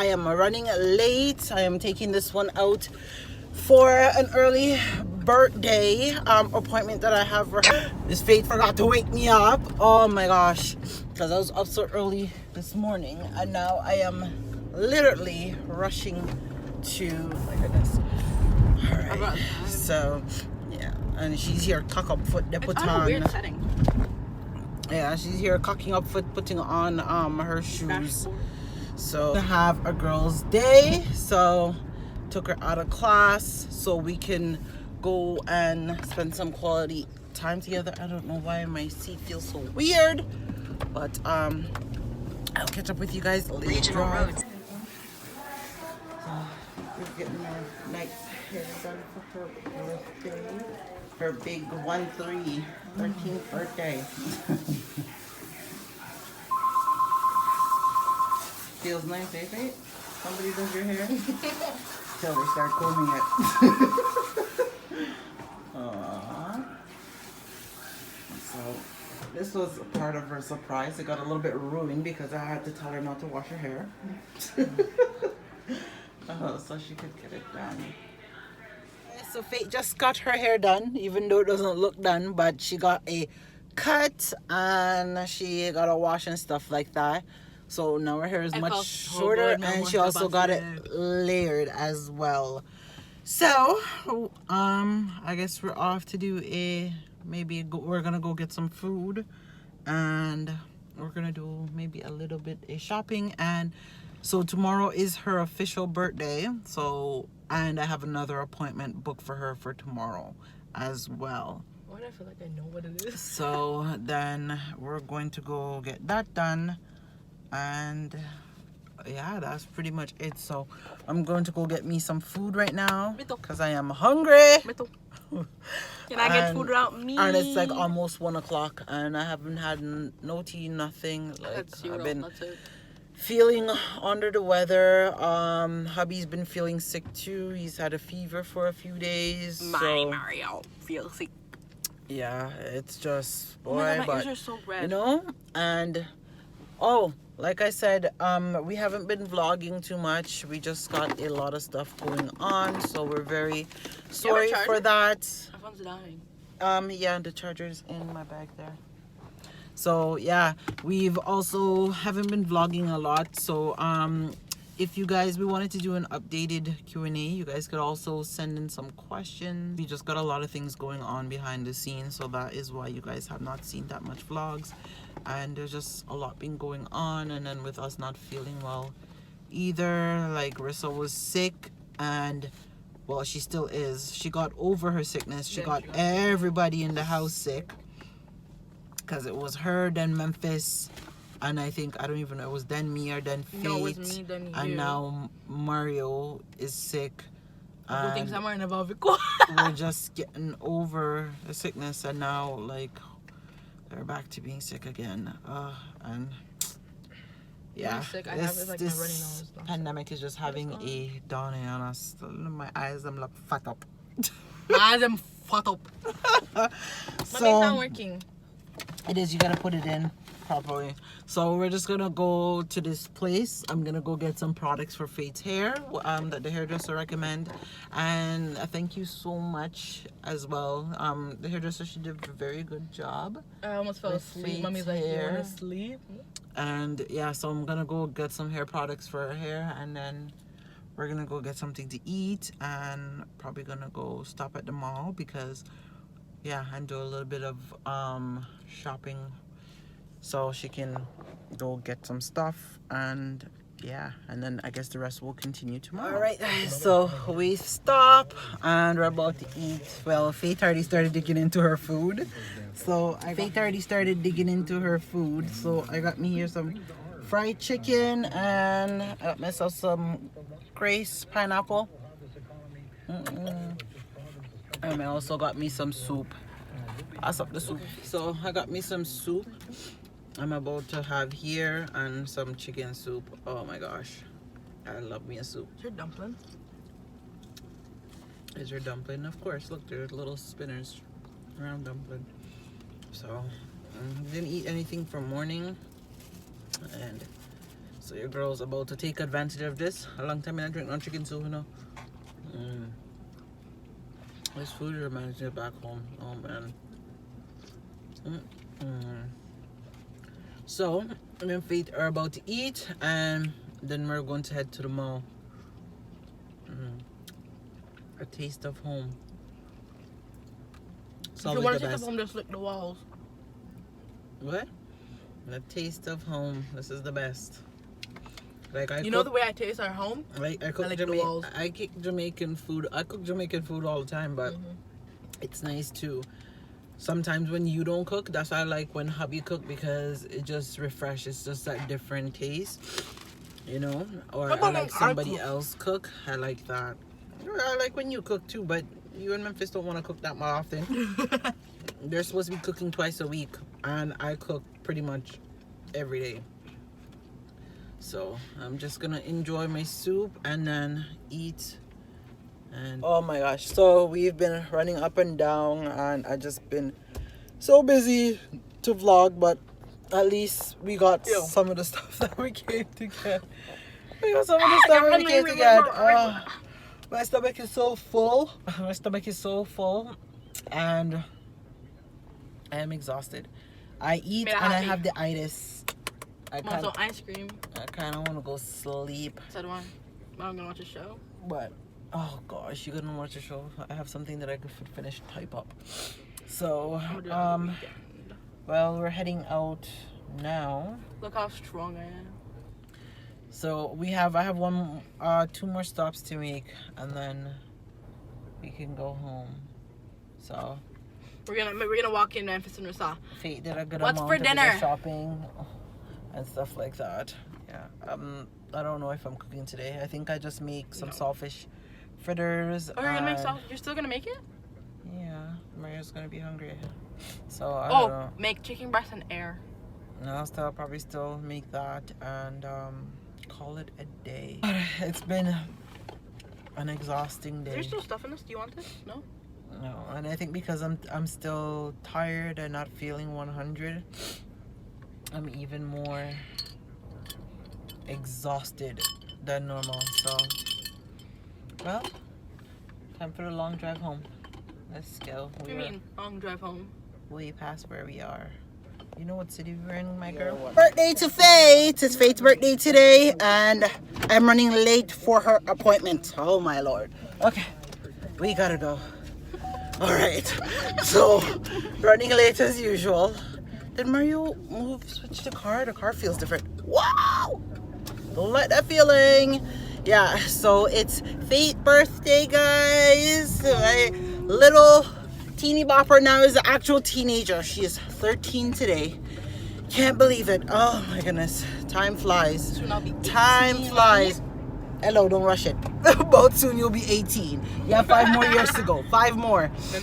I am running late. I am taking this one out for an early birthday appointment that I have for her. This Faith forgot to wake me up. Oh my gosh, because I was up so early this morning, and now I am literally rushing to, my goodness. All right, so yeah, and she's here cock up foot they put on. Weird setting. Yeah, she's here cocking up foot, putting on her shoes. So to have a girls' day, so took her out of class so we can go and spend some quality time together. I don't know why my seat feels so weird, but I'll catch up with you guys later. Regional roads. So we're getting our night hair done for her birthday. Her big 13th birthday. Feels nice, eh, Faith? Somebody does your hair? Till they start combing it. Aww. So this was part of her surprise. It got a little bit ruined because I had to tell her not to wash her hair. So she could get it done. So Faith just got her hair done, even though it doesn't look done, but she got a cut and she got a wash and stuff like that. So now her hair is much shorter, and she also got it layered as well. So I guess we're off to do we're gonna go get some food, and we're gonna do maybe a little bit of shopping. And so tomorrow is her official birthday, so, and I have another appointment booked for her for tomorrow as well. Why do I feel like I know what it is? So then we're going to go get that done, and yeah, that's pretty much it. So I'm going to go get me some food right now because I am hungry. Can I get food without me? And it's like almost 1 o'clock, and I haven't had no tea, nothing. Like I've been feeling under the weather. Hubby's been feeling sick too. He's had a fever for a few days. Mario feels sick. Yeah, it's just boy, oh my God, my but ears are so red. You know, and like I said, we haven't been vlogging too much. We just got a lot of stuff going on, so we're very sorry for that. My phone's dying. Yeah, the charger's in my bag there. So yeah, we've also haven't been vlogging a lot. So if you guys, we wanted to do an updated Q&A. You guys could also send in some questions. We just got a lot of things going on behind the scenes, so that is why you guys have not seen that much vlogs. And there's just a lot been going on, and then with us not feeling well either, like Rissa was sick, and well, she still is. She got over her sickness. She got everybody in the house sick, because it was her, then Memphis, and I think, I don't even know, it was then me or then Faith. No, it was me, then you. And now Mario is sick. And we're just getting over the sickness, and now like they're back to being sick again. And yeah, this pandemic is just having a downing on us. My eyes, I'm like fat up. My eyes, I'm fat up. So, it's not working. It is, you gotta put it in properly. So we're just gonna go to this place. I'm gonna go get some products for Faith's hair that the hairdresser recommend, and thank you so much as well. The hairdresser, she did a very good job. I almost fell asleep. Mommy's like, you wanna sleep? And yeah, so I'm gonna go get some hair products for her hair, and then we're gonna go get something to eat, and probably gonna go stop at the mall because and do a little bit of shopping so she can go get some stuff, and and then I guess the rest will continue tomorrow. All right, so we stop and we're about to eat. Well, Faith already started digging into her food, so Faith already started digging into her food. So I got me here some fried chicken, and I got myself some Grace pineapple. And I also got me some soup. Pass up the soup. So I got me some soup I'm about to have here, and some chicken soup. Oh my gosh, I love me a soup. Is your dumpling? Is your dumpling? Of course. Look, there's little spinners around dumpling. So didn't eat anything for morning, and So your girl's about to take advantage of this. A long time I drink no chicken soup, you know. This food reminds me of back home. Oh man. So me and Faith are about to eat, and then we're going to head to the mall. A taste of home. If you want to taste of home, just lick the walls. What? A taste of home. This is the best. Like I know the way I taste our home? Like I cook Jamaican food. I cook Jamaican food all the time, but it's nice too. Sometimes when you don't cook, that's why I like when hubby cook, because it just refreshes, just that different taste, you know. Or I like somebody else cook. I like that. I like when you cook too, but you and Memphis don't want to cook that more often. They're supposed to be cooking twice a week, and I cook pretty much every day. So I'm just gonna enjoy my soup and then eat. And oh my gosh, so we've been running up and down, and I just been so busy to vlog, but at least we got some of the stuff that we came to get. We got some of the stuff that we came to get. My stomach is so full. My stomach is so full, and I am exhausted. I eat and I have the itis. I want some ice cream. I kind of want to go sleep. So do I. I'm gonna watch a show. But oh gosh, you're gonna watch a show? I have something that I could finish type up. So well, we're heading out now. Look how strong I am. So I have two more stops to make, and then we can go home. So we're gonna walk in Memphis and Rasa. Fate did a good What's amount for of dinner? Shopping and stuff like that. Yeah. I don't know if I'm cooking today. I think I just make some saltfish fritters. Oh, you're gonna make saltfish? You're still gonna make it? Yeah, Maria's gonna be hungry. So I don't know. Make chicken breast and air. No, I'll probably still make that and call it a day. It's been an exhausting day. Is there still stuff in this? Do you want this? No? No, and I think because I'm still tired and not feeling 100, I'm even more exhausted than normal. So, well, time for the long drive home. Let's go. What do you mean, long drive home? Way past where we are. You know what city we're in, my girl? Birthday to Faith. It's Faith's birthday today, and I'm running late for her appointment. Oh my lord. Okay, we gotta go. All right, so running late as usual. Did Mario switch the car? The car feels different. Wow! Don't like that feeling. Yeah, so it's Faith's birthday, guys. My little teeny bopper now is an actual teenager. She is 13 today. Can't believe it. Oh my goodness. Time flies. Soon I'll be 18. Time flies. Hello, don't rush it. About soon you'll be 18. You have 5 more years to go. 5 more. Memphis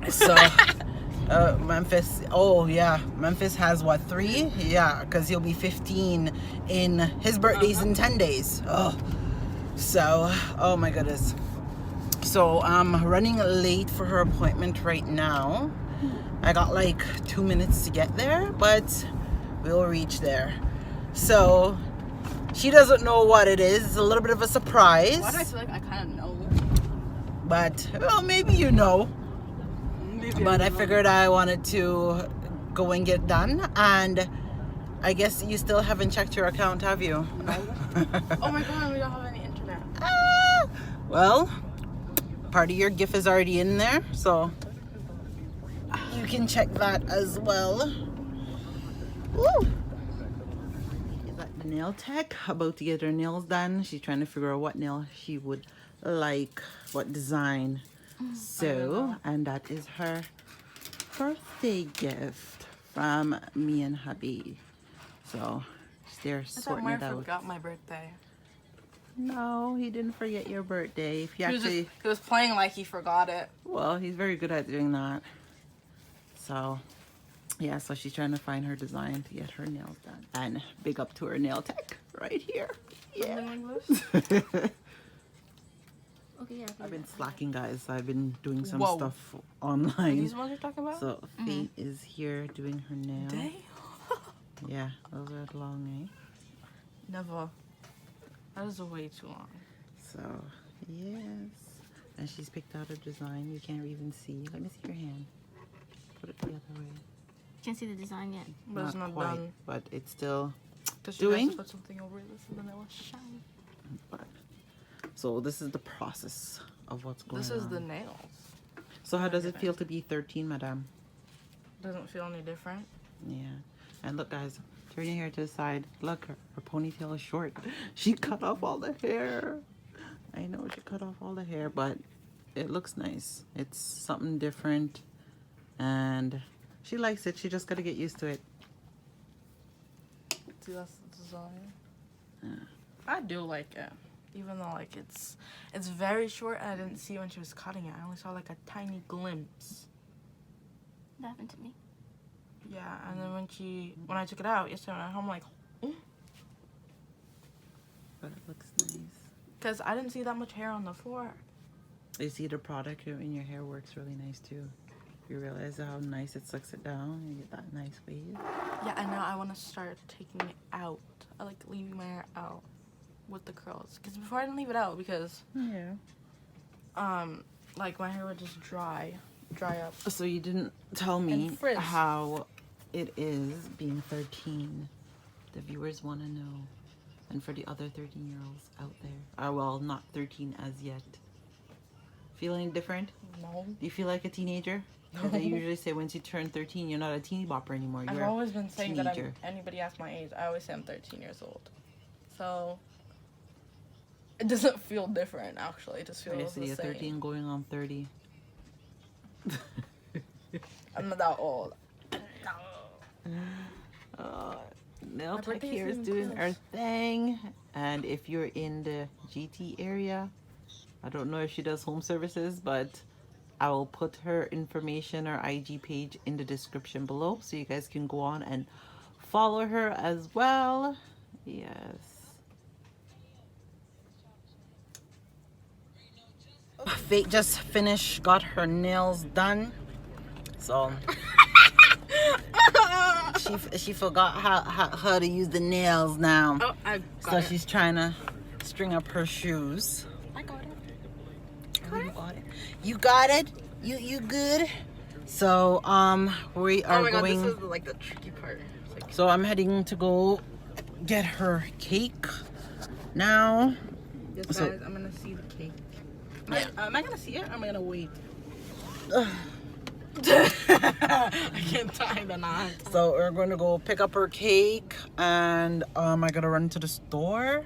has 2. So, Memphis. Oh yeah, Memphis has what, 3? Yeah, because he'll be 15 in his birthday's in 10 days. Oh, so oh my goodness. So I'm running late for her appointment right now. I got like 2 minutes to get there, but we'll reach there. So she doesn't know what it is. It's a little bit of a surprise. Why do I feel like I kind of know? But well, maybe you know. But I figured I wanted to go and get done, and I guess you still haven't checked your account, have you? No. Oh my god, we don't have any internet. Well, part of your gift is already in there, so you can check that as well. Woo! Is that the nail tech? About to get her nails done. She's trying to figure out what nail she would like, what design. So, and that is her birthday gift from me and hubby. So, they're sorting it out. I forgot my birthday. No, he didn't forget your birthday. If you He was playing like he forgot it. Well, he's very good at doing that. So, yeah, so she's trying to find her design to get her nails done. And big up to her nail tech right here. Yeah. Okay, yeah. I've been slacking, guys. I've been doing some Whoa. stuff Are online. these ones you're talking about? So Faith is here doing her nails. Day? Yeah, those are long, eh? Never. That is way too long. So, yes. And she's picked out a design you can't even see. Let me see your hand. Put it the other way. Can't see the design yet. But it's not quite, done. but it's still Because doing. she put something over this and then it was shiny. but, so this is the process of what's going on. This is the nails. So how does it feel to be 13, madam? Doesn't feel any different. Yeah. And look, guys, turn your hair to the side. Look, her ponytail is short. She cut off all the hair. I know she cut off all the hair, but it looks nice. It's something different. And she likes it. She just got to get used to it. See, that's the design. Yeah. I do like it. Even though, like, it's very short and I didn't see when she was cutting it. I only saw, like, a tiny glimpse. That happened to me. Yeah, and then when I took it out yesterday when I went home, I'm like, But it looks nice. because I didn't see that much hair on the floor. You see the product in your hair works really nice too. You realize how nice it sucks it down. You get that nice wave. Yeah, and now I want to start taking it out. I like leaving my hair out with the curls. Because before I didn't leave it out because, Yeah. like, my hair would just dry up. So you didn't tell me And frizz. how it is being 13. The viewers want to know. And for the other 13-year-olds out there. Well, not 13 as yet. Feeling different? No. Do you feel like a teenager? Or they usually say once you turn 13, you're not a teeny bopper anymore. I've You're always been saying that teenager. anybody asks my age, I always say I'm 13 years old. So, it doesn't feel different, actually. It just I feels see the a same. 13 going on 30. I'm not that old. Nail My Tech birthday here is isn't doing close. her thing. And if you're in the GT area, I don't know if she does home services, but I will put her information or IG page in the description below so you guys can go on and follow her as well. Yes. Faith just finished, got her nails done. So she forgot how to use the nails now. Oh, I So got it. she's trying to string up her shoes. I got it. You got it. You got it. You good. So we are Oh my god, going. this is like the tricky part. It's like, So I'm heading to go get her cake now. yes, So- guys, I'm gonna see the cake. Am I gonna see it or am I gonna wait? I can't tie the knot. So we're going to go pick up her cake, and I gotta run to the store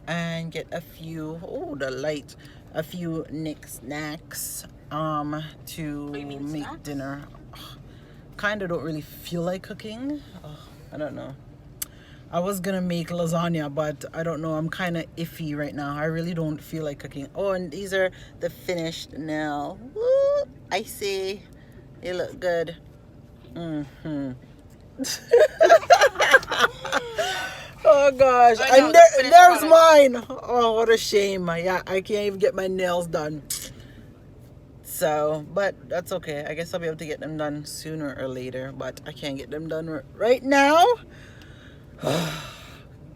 and get a few. Oh, the light! A few knickknacks to you mean make snacks? dinner. Kind of don't really feel like cooking. I don't know. I was gonna make lasagna, but I don't know. I'm kind of iffy right now. I really don't feel like cooking. Oh, and these are the finished now. Woo! I see. They look good. Mm-hmm. Oh gosh. I know, And the finished there's product. mine. Oh, what a shame. Yeah, I can't even get my nails done. So, but that's okay. I guess I'll be able to get them done sooner or later, but I can't get them done right now.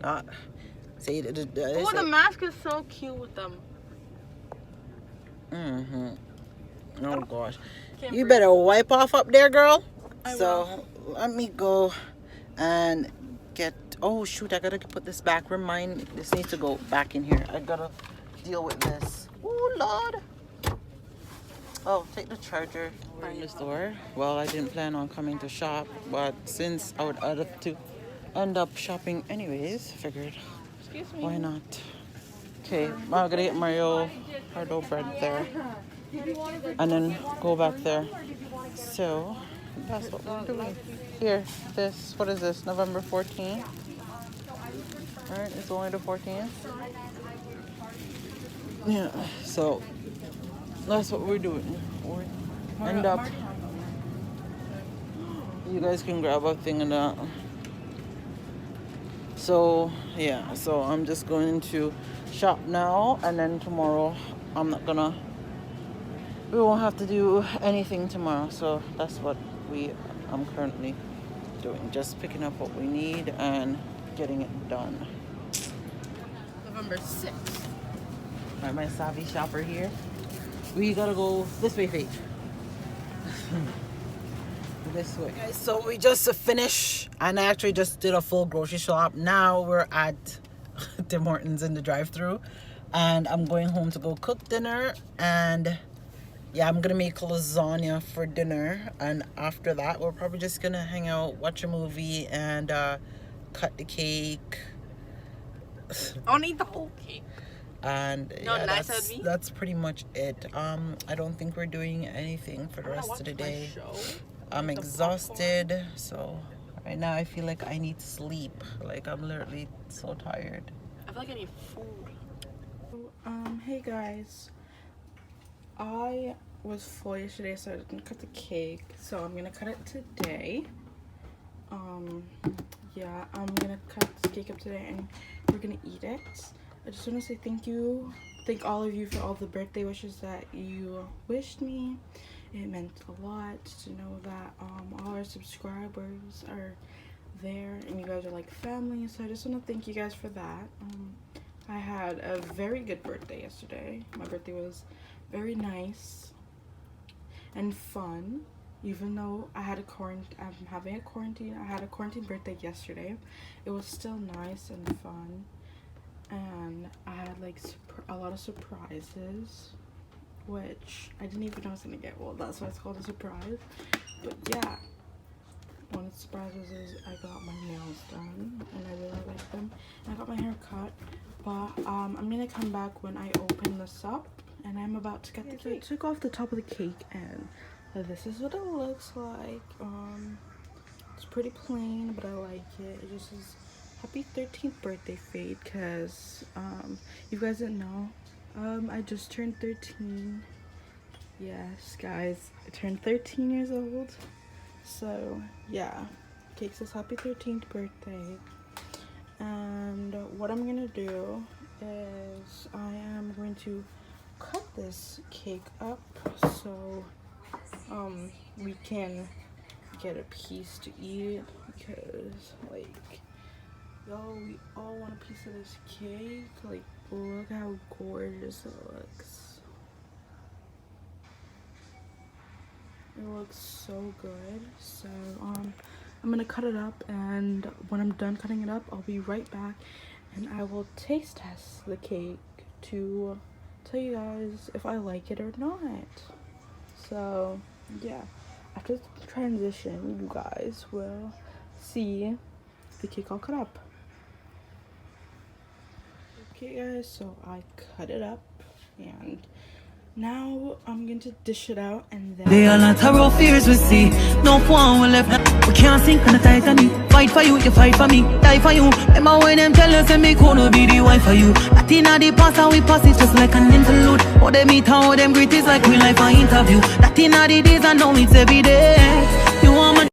Not say it. Oh, the mask is so cute with them. Oh gosh. Can't You breathe. better wipe off up there, girl. I So let me go and get. Oh shoot! I gotta put this back. Remind me. This needs to go back in here. I gotta deal with this. Oh Lord. Oh, take the charger in the store. Well, I didn't plan on coming to shop, but since I would have to end up shopping anyways, figured Excuse me. why not? Okay, I'm gonna get Mario hard bread there, and then go back there. So that's what we're doing. Here, this. What is this? November 14th. All right, it's only the 14th. Yeah. So that's what we're doing. We end up. You guys can grab a thing of that. So yeah, so I'm just going to shop now, and then tomorrow we won't have to do anything tomorrow. So that's what I'm currently doing, just picking up what we need and getting it done. November 6th. Alright, my savvy shopper here. We gotta go this way, Faith. This way. Guys, so we just finished and I actually just did a full grocery shop. Now we're at Tim Hortons in the drive-thru and I'm going home to go cook dinner, and yeah, I'm gonna make lasagna for dinner, and after that we're probably just gonna hang out, watch a movie, and cut the cake. I'll eat the whole cake. And No, yeah, nice of me. that's pretty much it. I don't think we're doing anything for the rest of the day. I'm Like the exhausted, so right now I feel like I need sleep. Like I'm literally so tired. I feel like I need food. Hey guys, I was full yesterday, so I didn't cut the cake. So I'm gonna cut it today. Yeah, I'm gonna cut this cake up today, and we're gonna eat it. I just want to say thank all of you for all the birthday wishes that you wished me. It meant a lot to know that all our subscribers are there and you guys are like family, so I just want to thank you guys for that. I had a very good birthday yesterday. My birthday was very nice and fun, even though I had I'm having a quarantine. I had a quarantine birthday yesterday. It was still nice and fun, and I had like a lot of surprises, which I didn't even know I was gonna get. Well, that's why it's called a surprise. But yeah, one of the surprises is I got my nails done, and I really like them. And I got my hair cut, but I'm gonna come back when I open this up, and I'm about to get the cake. I took off the top of the cake, and this is what it looks like. It's pretty plain, but I like it. It just says happy 13th birthday, Fade, because you guys didn't know, I just turned 13. Yes, guys, I turned 13 years old. So yeah, cake says happy 13th birthday. And what I'm gonna do is I am going to cut this cake up so we can get a piece to eat, because like, yo, we all want a piece of this cake. Like, look how gorgeous it looks. It looks so good. So I'm gonna cut it up, and when I'm done cutting it up, I'll be right back, and I will taste test the cake to tell you guys if I like it or not. So yeah, after the transition, you guys will see the cake all cut up. Okay guys, so I cut it up, and now I'm going to dish it out, and then they are not our fears we see. No one will left. We can't sink on the Titanic. Fight for you, you fight for me, die for you. Remember when them tell us that me could be the wife for you. That in the past and we pass it just like an interlude. How them meet, how them greet is like real life an interview. That in the days and now it's every day.